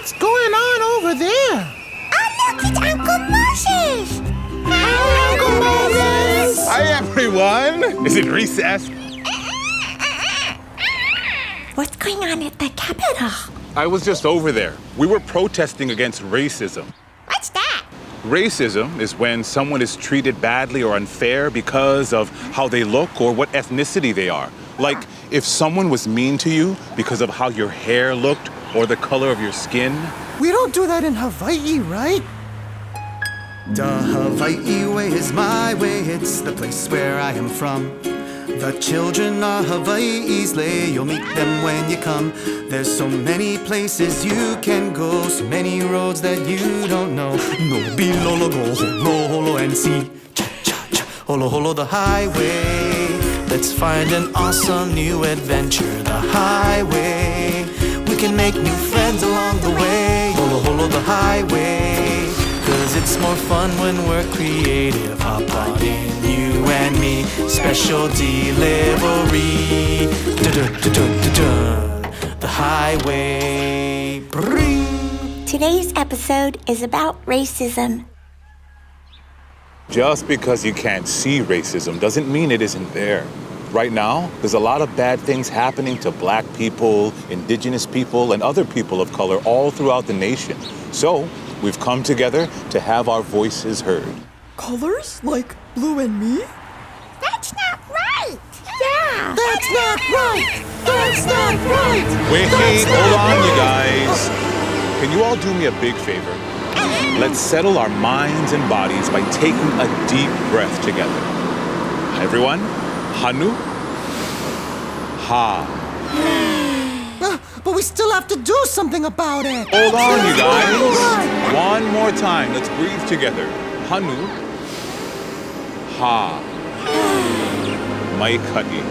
What's going on over there? Oh, look, it's Uncle Moses! Hi, Uncle Moses! Hi, everyone! Is it recess? What's going on at the Capitol? I was just over there. We were protesting against racism. What's that? Racism is when someone is treated badly or unfair because of how they look or what ethnicity they are. Like, if someone was mean to you because of how your hair looked or the color of your skin. We don't do that in Hawaii, right? The Hawaii way is my way, it's the place where I am from. The children of Hawaii's lay, you'll meet them when you come. There's so many places you can go, so many roads that you don't know. No bilolo go holo holo and see cha cha cha holo holo the highway. Let's find an awesome new adventure, the highway. We can make new friends along the way, holo holo the highway. 'Cause it's more fun when we're creative. Hop on in, you and me. Special delivery. Dun-dun-dun-dun-dun. The highway. Bring. Today's episode is about racism. Just because you can't see racism doesn't mean it isn't there. Right now, there's a lot of bad things happening to Black people, indigenous people, and other people of color all throughout the nation. So, we've come together to have our voices heard. Colors? Like blue and me? That's not right! Yeah! That's not right! That's not right! Wait, hold on, you guys. Can you all do me a big favor? Let's settle our minds and bodies by taking a deep breath together. Everyone, Hanu, Ha. But we still have to do something about it. Hold on, you guys. One more time. Let's breathe together. Hanu, Ha. Maikani.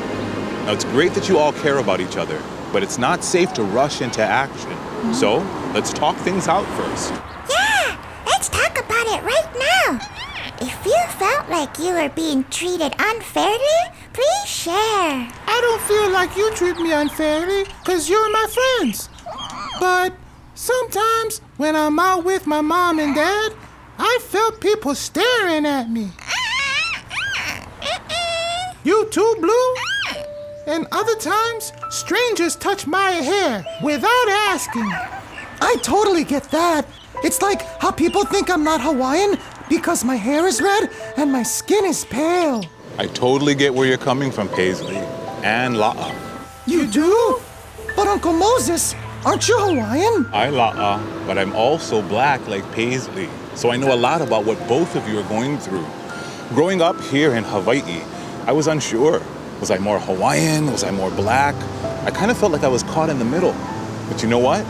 Now, it's great that you all care about each other, but it's not safe to rush into action. So, let's talk things out first. Yeah! Let's talk about it right now! If you felt like you were being treated unfairly, please share. I don't feel like you treat me unfairly, 'cause you're my friends. But sometimes when I'm out with my mom and dad, I felt people staring at me. You too, Blue? And other times, strangers touch my hair without asking. I totally get that. It's like how people think I'm not Hawaiian because my hair is red and my skin is pale. I totally get where you're coming from, Paisley. And La'a. You do? But Uncle Moses, aren't you Hawaiian? I La'a, but I'm also Black like Paisley. So I know a lot about what both of you are going through. Growing up here in Hawaii, I was unsure. Was I more Hawaiian? Was I more Black? I kind of felt like I was caught in the middle. But you know what?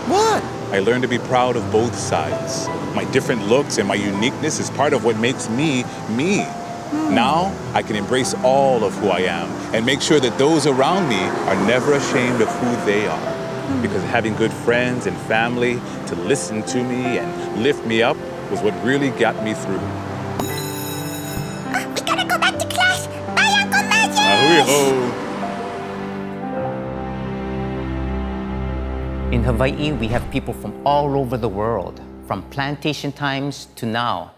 What? I learned to be proud of both sides. My different looks and my uniqueness is part of what makes me, me. Now, I can embrace all of who I am and make sure that those around me are never ashamed of who they are. Because having good friends and family to listen to me and lift me up was what really got me through. We gotta go back to class! Bye, Uncle Moses! Ahui-ho. In Hawaii, we have people from all over the world, from plantation times to now.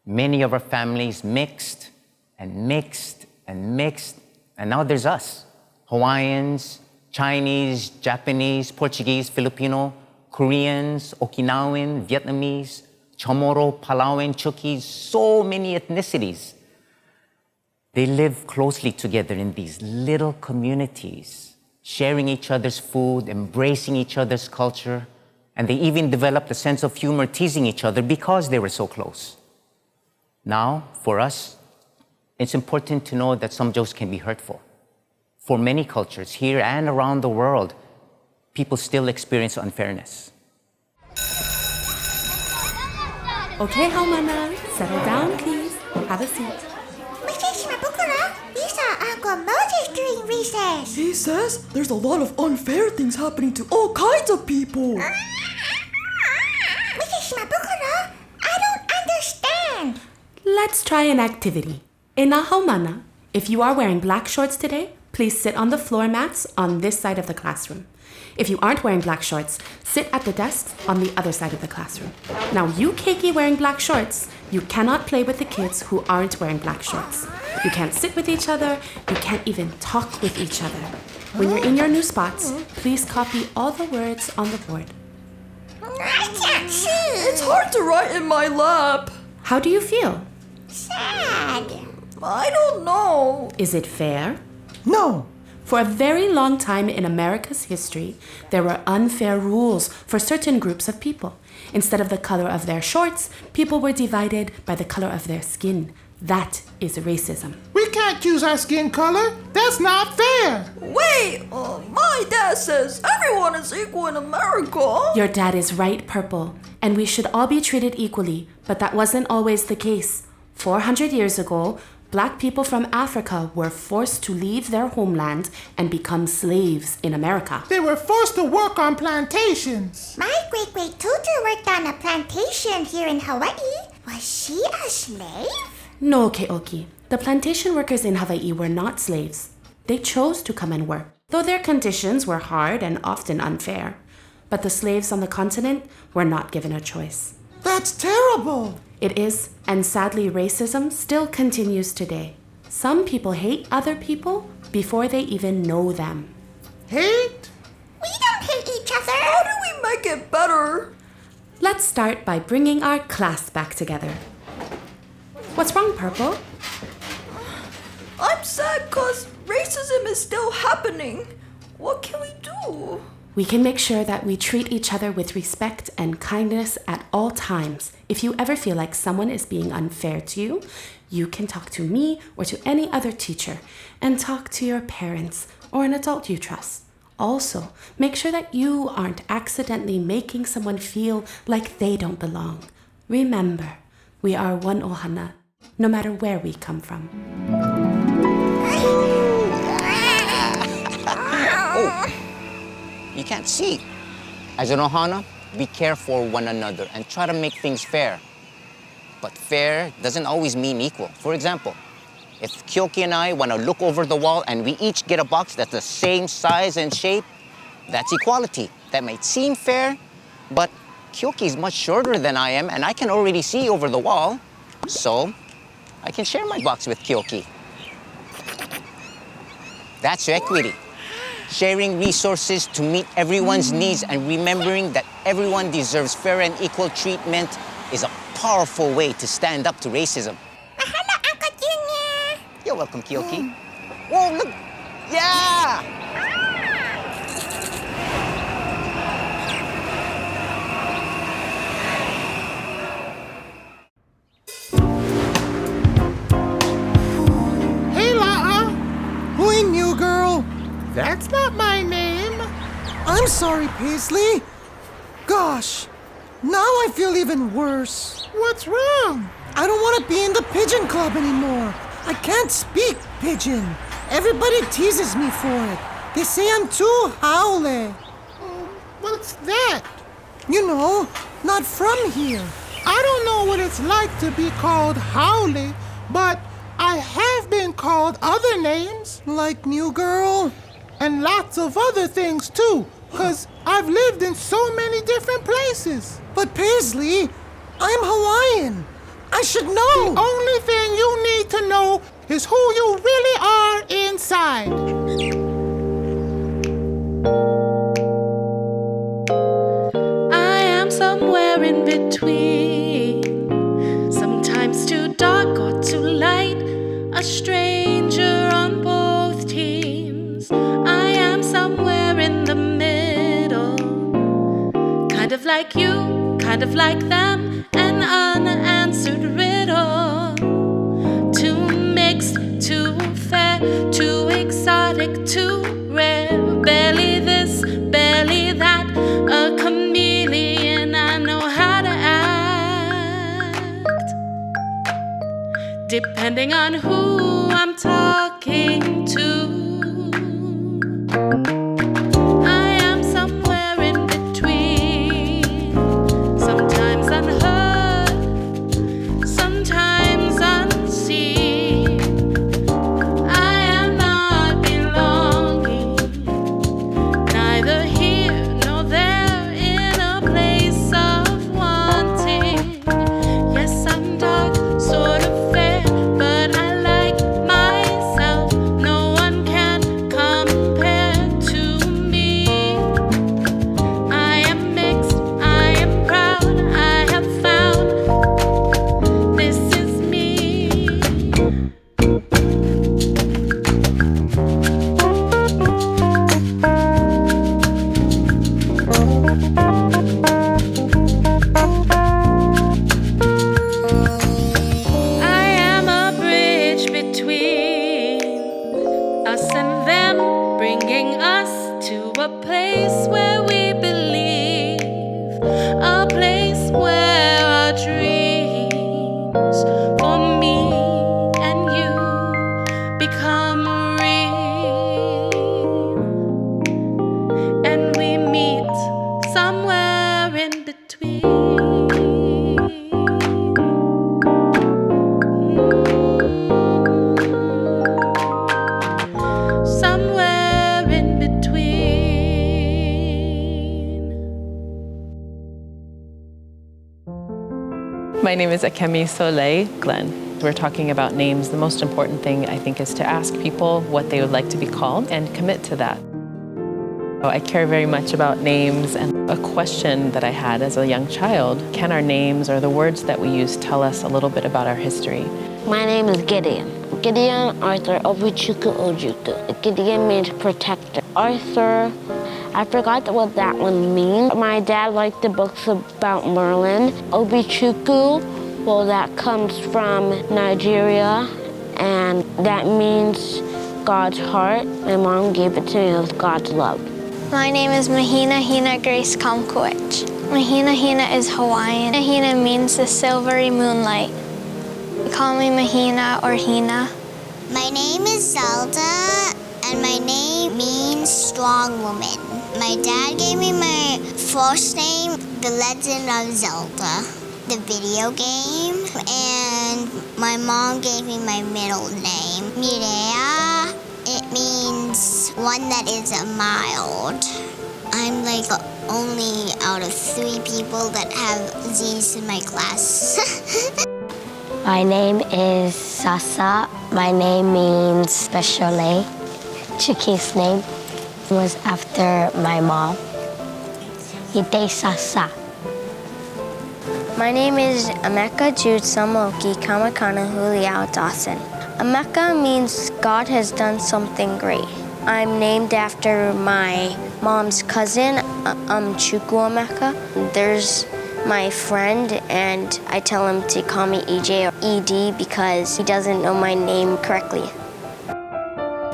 Many of our families mixed and mixed and mixed, and now there's us. Hawaiians, Chinese, Japanese, Portuguese, Filipino, Koreans, Okinawan, Vietnamese, Chamorro, Palauan, Chukis, so many ethnicities. They live closely together in these little communities, sharing each other's food, embracing each other's culture, and they even developed a sense of humor teasing each other because they were so close. Now, for us, it's important to know that some jokes can be hurtful. For many cultures, here and around the world, people still experience unfairness. Okay, Haumana, settle down, please. Have a seat. Mrs. Mabukura, we saw Uncle Moses during recess. He says there's a lot of unfair things happening to all kinds of people. Mrs. Mabukura, I don't understand. Let's try an activity. In Haumana, if you are wearing black shorts today, please sit on the floor mats on this side of the classroom. If you aren't wearing black shorts, sit at the desks on the other side of the classroom. Now, you, Keiki, wearing black shorts, you cannot play with the kids who aren't wearing black shorts. You can't sit with each other. You can't even talk with each other. When you're in your new spots, please copy all the words on the board. I can't see. It's hard to write in my lap. How do you feel? Sad. I don't know. Is it fair? No. For a very long time in America's history, there were unfair rules for certain groups of people. Instead of the color of their shorts, people were divided by the color of their skin. That is racism. We can't use our skin color. That's not fair. Wait, my dad says everyone is equal in America. Your dad is right, Purple, and we should all be treated equally, but that wasn't always the case. 400 years ago, Black people from Africa were forced to leave their homeland and become slaves in America. They were forced to work on plantations. My great-great tutor worked on a plantation here in Hawaii. Was she a slave? No, Keoki. The plantation workers in Hawaii were not slaves. They chose to come and work, though their conditions were hard and often unfair. But the slaves on the continent were not given a choice. That's terrible. It is, and sadly, racism still continues today. Some people hate other people before they even know them. Hate? We don't hate each other. How do we make it better? Let's start by bringing our class back together. What's wrong, Purple? I'm sad because racism is still happening. What can we do? We can make sure that we treat each other with respect and kindness at all times. If you ever feel like someone is being unfair to you, you can talk to me or to any other teacher, and talk to your parents or an adult you trust. Also, make sure that you aren't accidentally making someone feel like they don't belong. Remember, we are one ohana, no matter where we come from. You can't see. As an ohana, we care for one another and try to make things fair. But fair doesn't always mean equal. For example, if Keoki and I want to look over the wall and we each get a box that's the same size and shape, that's equality. That might seem fair, but Keoki is much shorter than I am and I can already see over the wall. So I can share my box with Keoki. That's equity. Sharing resources to meet everyone's needs and remembering that everyone deserves fair and equal treatment is a powerful way to stand up to racism. Mahalo, Uncle Junior. You're welcome, Keoki. Whoa, look! Yeah! Hey, La'a. Hui, new girl. That's not my name. I'm sorry, Paisley. Gosh, now I feel even worse. What's wrong? I don't want to be in the pigeon club anymore. I can't speak pigeon. Everybody teases me for it. They say I'm too haole. What's that? You know, not from here. I don't know what it's like to be called Howley, but I have been called other names. Like new girl. And lots of other things too, because I've lived in so many different places. But Paisley, I'm Hawaiian. I should know. The only thing you need to know is who you really are inside. I am somewhere in between, sometimes too dark or too light, a stranger on both teams. I am somewhere in the middle, kind of like you, kind of like them, an unanswered riddle. Too mixed, too fair, too exotic, too rare. Barely this, barely that, a chameleon, I know how to act, depending on who I'm talking to. I am somewhere in between, sometimes unheard, sometimes unseen. I am not belonging. a place where we believe, a place where our dreams for me and you become real, and we meet somewhere in between. Somewhere in between. My name is Akemi Soleil Glenn. We're talking about names. The most important thing, I think, is to ask people what they would like to be called and commit to that. I care very much about names, and a question that I had as a young child, can our names or the words that we use tell us a little bit about our history? My name is Gideon. Gideon Arthur Obichuku Ojuku. Gideon means protector. Arthur, I forgot what that one means. My dad liked the books about Merlin. Obichuku, well, that comes from Nigeria, and that means God's heart. My mom gave it to me with God's love. My name is Mahina Hina Grace Kamkuich. Mahina Hina is Hawaiian. Mahina means the silvery moonlight. They call me Mahina or Hina. My name is Zelda, and my name means strong woman. My dad gave me my first name, The Legend of Zelda, the video game, and my mom gave me my middle name, Mireya. It means one that is mild. I'm like only out of 3 people that have Z's in my class. My name is Sasa. My name means special. Chiki's name was after my mom. Ite Sasa. My name is Emeka Jude Samoki Kamakana Huliao Dawson. Emeka means God has done something great. I'm named after my mom's cousin, Chukwu Emeka. There's my friend, and I tell him to call me EJ or ED because he doesn't know my name correctly.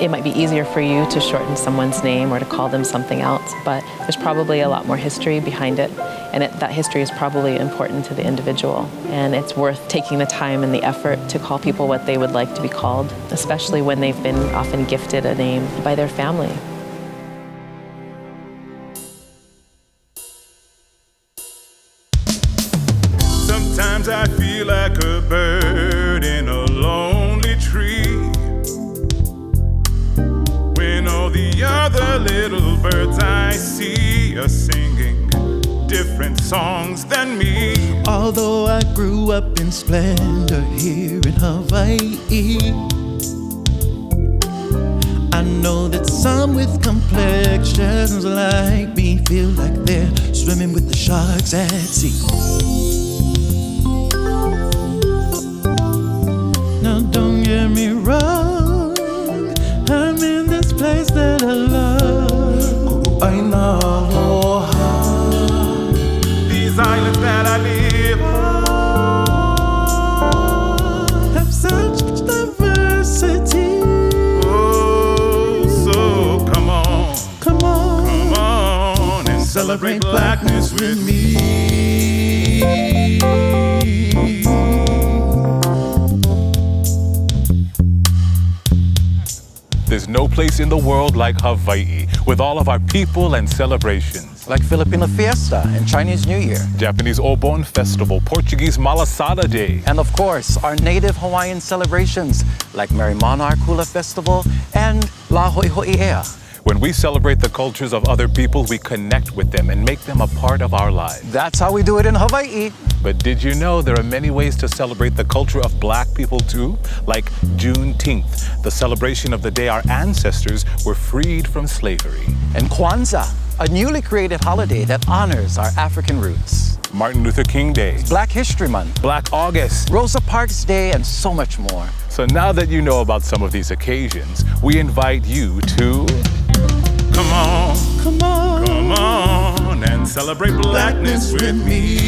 It might be easier for you to shorten someone's name or to call them something else, but there's probably a lot more history behind it, and that history is probably important to the individual. And it's worth taking the time and the effort to call people what they would like to be called, especially when they've been often gifted a name by their family. Sometimes I feel like a bird in a lonely tree, when all the other little birds I see are singing different songs than me. Although I grew up in splendor here in Hawaii, I know that some with complexions like me feel like they're swimming with the sharks at sea. Now don't get me wrong, I'm in this place that I love. I know these islands that I live on have such diversity. Oh, so come on, Come on, come on and celebrate blackness with me. There's no place in the world like Hawaii, with all of our people and celebrations. Like Filipino Fiesta and Chinese New Year. Japanese Obon Festival, Portuguese Malasada Day. And of course, our native Hawaiian celebrations like Marimana Kula Festival and La Ho'iho'i'ea. When we celebrate the cultures of other people, we connect with them and make them a part of our lives. That's how we do it in Hawaii. But did you know there are many ways to celebrate the culture of Black people too? Like Juneteenth, the celebration of the day our ancestors were freed from slavery. And Kwanzaa, a newly created holiday that honors our African roots. Martin Luther King Day, Black History Month, Black August, Rosa Parks Day, and so much more. So now that you know about some of these occasions, we invite you to come on, come on, come on and celebrate blackness with me.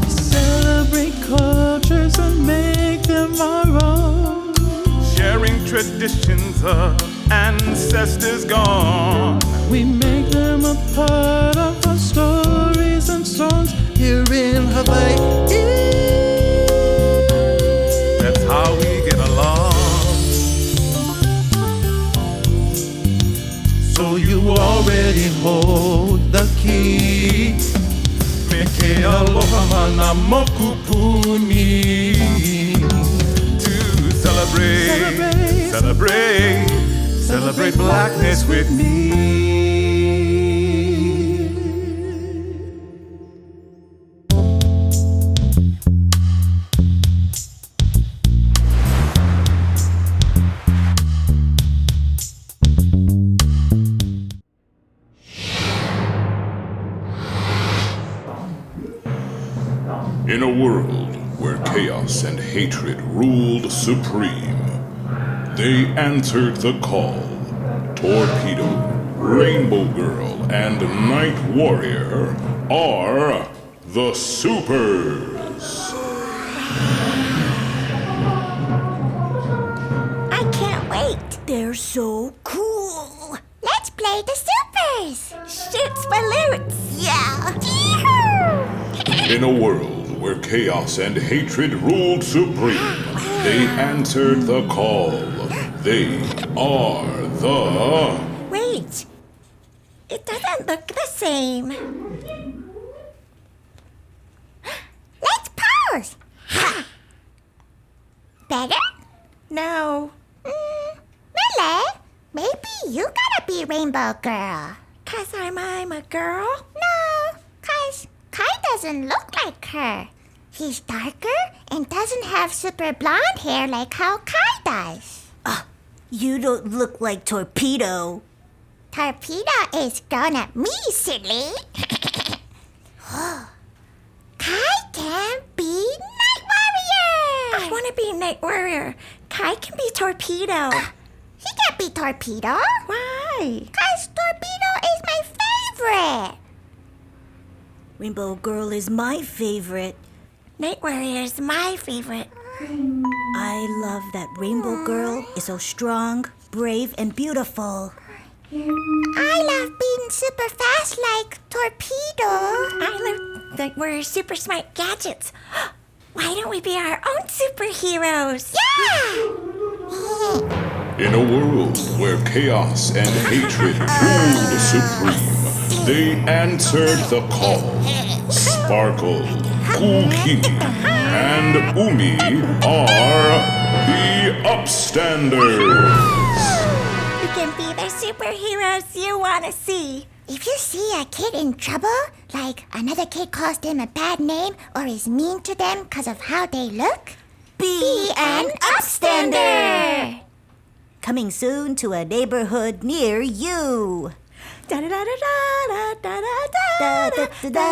Celebrate cultures and make them our own. Sharing traditions of ancestors gone. We make them a part of our stories and songs here in Hawaii. That's how we get along. So you already hold the key. Me ke aloha mana mokupuni. To celebrate blackness with me. In a world where chaos and hatred ruled supreme, they answered the call. Torpedo, Rainbow Girl, and Night Warrior are the Supers. I can't wait. They're so cool. Let's play the Supers. Shoots balloons. Yeah. In a world where chaos and hatred ruled supreme, they answered the call. They are the... Wait. It doesn't look the same. Let's pose. Better? No. Mele, maybe you gotta be Rainbow Girl. 'Cause I'm a girl? No, 'cause Kai doesn't look like her. He's darker and doesn't have super blonde hair like how Kai does. You don't look like Torpedo. Torpedo is grown at me, silly. Kai can be Night Warrior. I want to be Night Warrior. Kai can be Torpedo. He can't be Torpedo. Why? 'Cause Torpedo is my favorite. Rainbow Girl is my favorite. Night Warrior is my favorite. I love that Rainbow Girl is so strong, brave, and beautiful. I love being super fast like Torpedo. I love that we're super smart gadgets. Why don't we be our own superheroes? Yeah! In a world where chaos and hatred ruled supreme, they answered the call. Sparkle, Kukini, and Umi are the upstanders. You can be the superheroes you want to see. If you see a kid in trouble, like another kid calls them a bad name or is mean to them because of how they look, be an upstander. Coming soon to a neighborhood near you. Da da da da da da da da da da.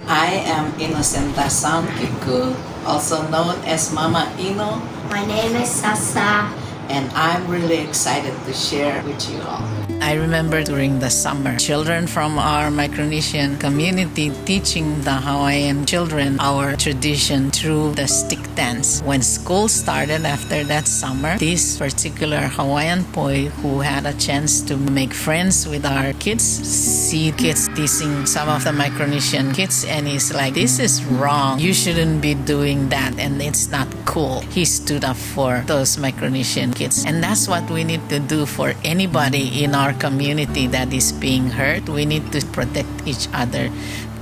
I am Innocenta Soundkiku, also known as Mama Ino. My name is Sasa. And I'm really excited to share with you all. I remember during the summer, children from our Micronesian community teaching the Hawaiian children our tradition through the stick dance. When school started after that summer, this particular Hawaiian boy who had a chance to make friends with our kids, see kids teasing some of the Micronesian kids, and he's like, this is wrong. You shouldn't be doing that, and it's not cool. He stood up for those Micronesian kids. And that's what we need to do for anybody in our community that is being hurt. We need to protect each other.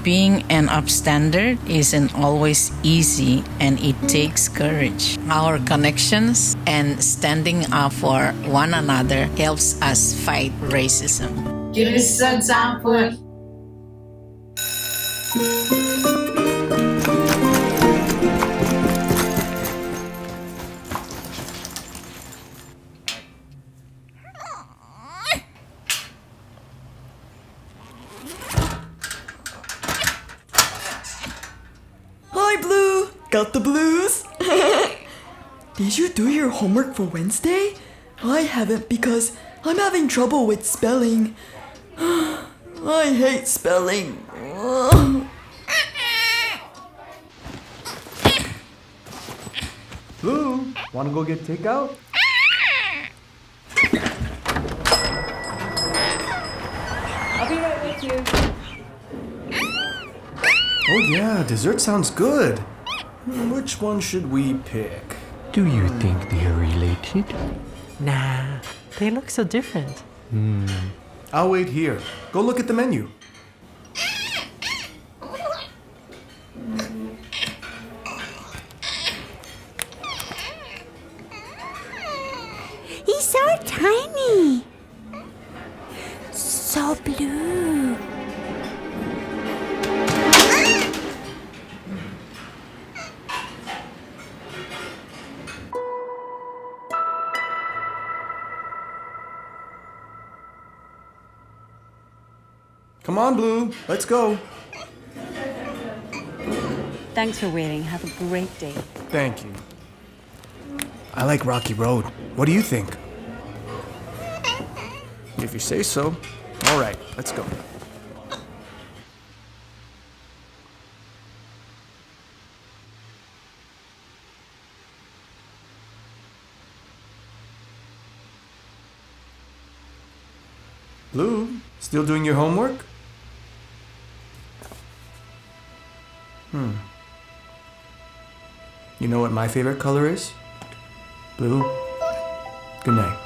Being an upstander isn't always easy, and it takes courage. Our connections and standing up for one another helps us fight racism. Give us an example. Got the blues? Did you do your homework for Wednesday? I haven't because I'm having trouble with spelling. I hate spelling. Blue, home? Want to go get takeout? I'll be right with you. Oh yeah, dessert sounds good. Which one should we pick? Do you think they're related? Nah, they look so different. I'll wait here. Go look at the menu. He's so tiny. So blue. Come on, Blue. Let's go. Thanks for waiting. Have a great day. Thank you. I like Rocky Road. What do you think? If you say so. All right, let's go. Blue, still doing your homework? You know what my favorite color is? Blue. Good night.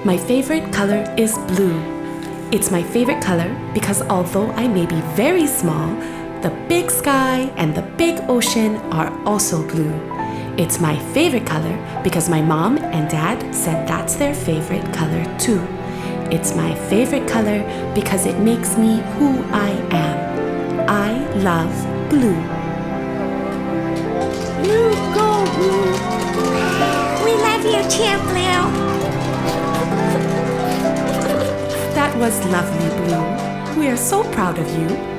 My favorite color is blue. It's my favorite color because although I may be very small, the big sky and the big ocean are also blue. It's my favorite color because my mom and dad said that's their favorite color too. It's my favorite color because it makes me who I am. I love blue. Blue, go blue. We love you too, Blue. That was lovely, Blue. We are so proud of you.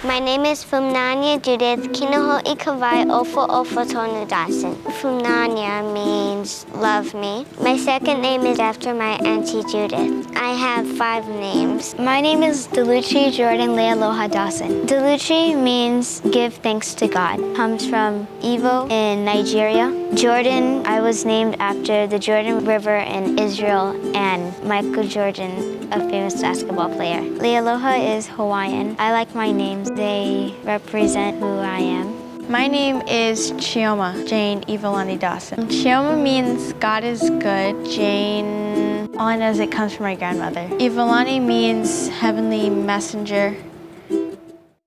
My name is Fumnanya Judith Kinoho'i Kawai Ofo Ofo Tonu Dasin. Fumnanya means love me. My second name is after my auntie Judith. I have 5 names. My name is Deluchi Jordan Lealoha Dawson. Deluchi means give thanks to God. Comes from Ivo in Nigeria. Jordan, I was named after the Jordan River in Israel and Michael Jordan, a famous basketball player. Lealoha is Hawaiian. I like my names. They represent who I am. My name is Chioma Jane Ivalani Dawson. Chioma means God is good. Jane, all I know is it comes from my grandmother. Ivalani means heavenly messenger.